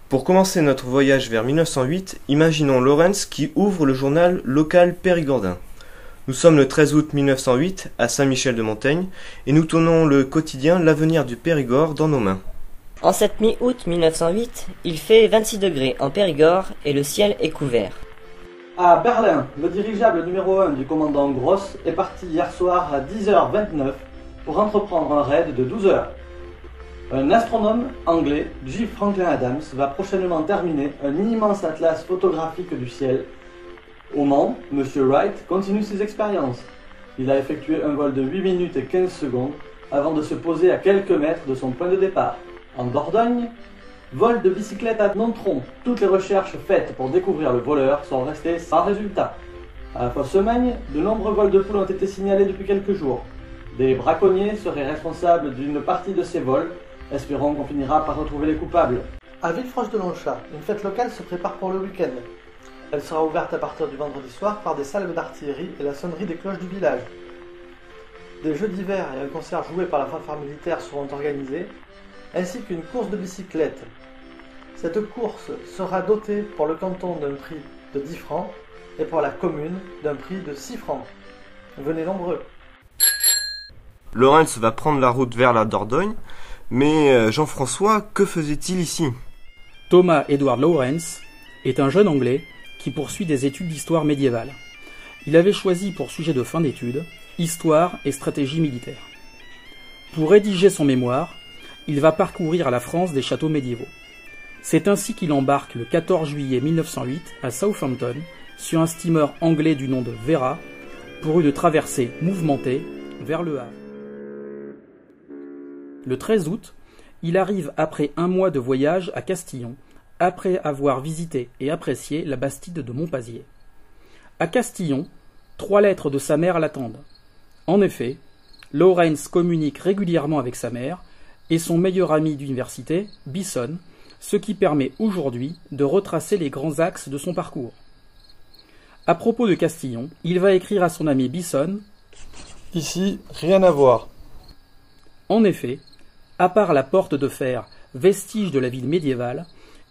Pour commencer notre voyage vers 1908, imaginons Lawrence qui ouvre le journal local périgordin. Nous sommes le 13 août 1908 à Saint-Michel-de-Montaigne et nous tenons le quotidien L'Avenir du Périgord dans nos mains. En cette mi-août 1908, il fait 26 degrés en Périgord et le ciel est couvert. À Berlin, le dirigeable numéro 1 du commandant Gross est parti hier soir à 10h29 pour entreprendre un raid de 12 heures. Un astronome anglais, J. Franklin Adams, va prochainement terminer un immense atlas photographique du ciel. Au Mans, M. Wright continue ses expériences. Il a effectué un vol de 8 minutes et 15 secondes avant de se poser à quelques mètres de son point de départ. En Dordogne, vol de bicyclette à Nontron. Toutes les recherches faites pour découvrir le voleur sont restées sans résultat. À Fossemagne, de nombreux vols de poules ont été signalés depuis quelques jours. Des braconniers seraient responsables d'une partie de ces vols. Espérons qu'on finira par retrouver les coupables. À Villefranche-de-Longchat, une fête locale se prépare pour le week-end. Elle sera ouverte à partir du vendredi soir par des salves d'artillerie et la sonnerie des cloches du village. Des jeux d'hiver et un concert joué par la fanfare militaire seront organisés, ainsi qu'une course de bicyclette. Cette course sera dotée pour le canton d'un prix de 10 francs et pour la commune d'un prix de 6 francs. Venez nombreux. Lawrence va prendre la route vers la Dordogne, mais Jean-François, que faisait-il ici? Thomas Edward Lawrence est un jeune Anglais qui poursuit des études d'histoire médiévale. Il avait choisi pour sujet de fin d'études histoire et stratégie militaire. Pour rédiger son mémoire, il va parcourir la France des châteaux médiévaux. C'est ainsi qu'il embarque le 14 juillet 1908 à Southampton sur un steamer anglais du nom de Vera pour une traversée mouvementée vers Le Havre. Le 13 août, il arrive après un mois de voyage à Castillon, après avoir visité et apprécié la Bastide de Montpazier. À Castillon, 3 lettres de sa mère l'attendent. En effet, Lawrence communique régulièrement avec sa mère et son meilleur ami d'université, Bisson, ce qui permet aujourd'hui de retracer les grands axes de son parcours. À propos de Castillon, il va écrire à son ami Bisson « Ici, rien à voir. » En effet, à part la porte de fer, vestige de la ville médiévale,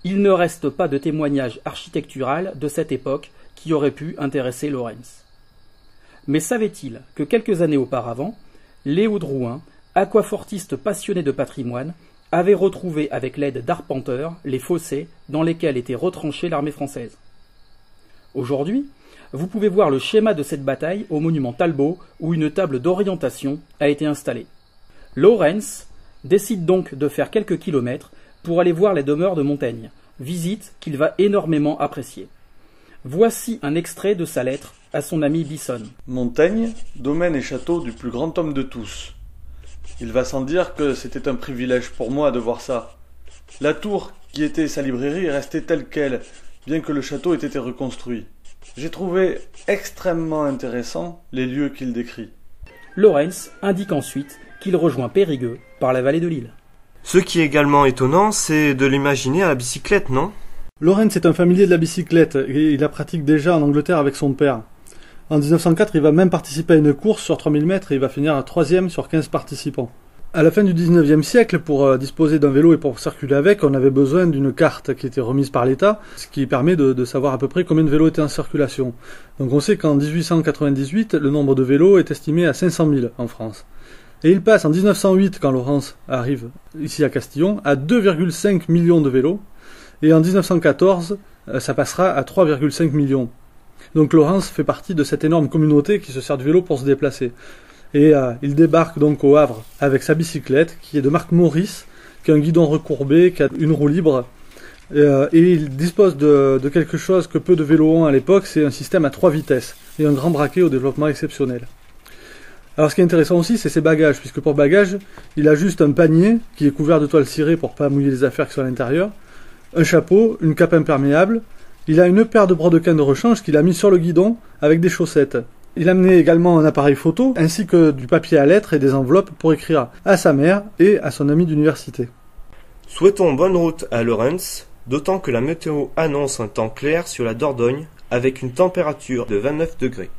il ne reste pas de témoignage architectural de cette époque qui aurait pu intéresser Lawrence. Mais savait-il que quelques années auparavant, Léo Drouin, aquafortiste passionné de patrimoine, avait retrouvé avec l'aide d'arpenteurs les fossés dans lesquels était retranchée l'armée française. Aujourd'hui, vous pouvez voir le schéma de cette bataille au monument Talbot où une table d'orientation a été installée. Lawrence décide donc de faire quelques kilomètres pour aller voir les demeures de Montaigne, visite qu'il va énormément apprécier. Voici un extrait de sa lettre à son ami Bisson. Montaigne, domaine et château du plus grand homme de tous. Il va sans dire que c'était un privilège pour moi de voir ça. La tour, qui était sa librairie, est restée telle qu'elle, bien que le château ait été reconstruit. J'ai trouvé extrêmement intéressant les lieux qu'il décrit. Lawrence indique ensuite qu'il rejoint Périgueux par la vallée de l'Isle. Ce qui est également étonnant, c'est de l'imaginer à la bicyclette, non? Lawrence est un familier de la bicyclette et il la pratique déjà en Angleterre avec son père. En 1904, il va même participer à une course sur 3000 mètres et il va finir à 3e sur 15 participants. À la fin du 19e siècle, pour disposer d'un vélo et pour circuler avec, on avait besoin d'une carte qui était remise par l'État, ce qui permet de savoir à peu près combien de vélos étaient en circulation. Donc on sait qu'en 1898, le nombre de vélos est estimé à 500 000 en France. Et il passe en 1908, quand Lawrence arrive ici à Castillon, à 2,5 millions de vélos. Et en 1914, ça passera à 3,5 millions. Donc Lawrence fait partie de cette énorme communauté qui se sert du vélo pour se déplacer. Et il débarque donc au Havre avec sa bicyclette, qui est de marque Maurice, qui a un guidon recourbé, qui a une roue libre. Et il dispose de quelque chose que peu de vélos ont à l'époque, c'est un système à 3 vitesses et un grand braquet au développement exceptionnel. Alors ce qui est intéressant aussi, c'est ses bagages, puisque pour bagages, il a juste un panier qui est couvert de toile cirée pour pas mouiller les affaires qui sont à l'intérieur, un chapeau, une cape imperméable, il a une paire de brodequins de rechange qu'il a mis sur le guidon avec des chaussettes. Il a amené également un appareil photo, ainsi que du papier à lettres et des enveloppes pour écrire à sa mère et à son ami d'université. Souhaitons bonne route à Lawrence, d'autant que la météo annonce un temps clair sur la Dordogne avec une température de 29 degrés.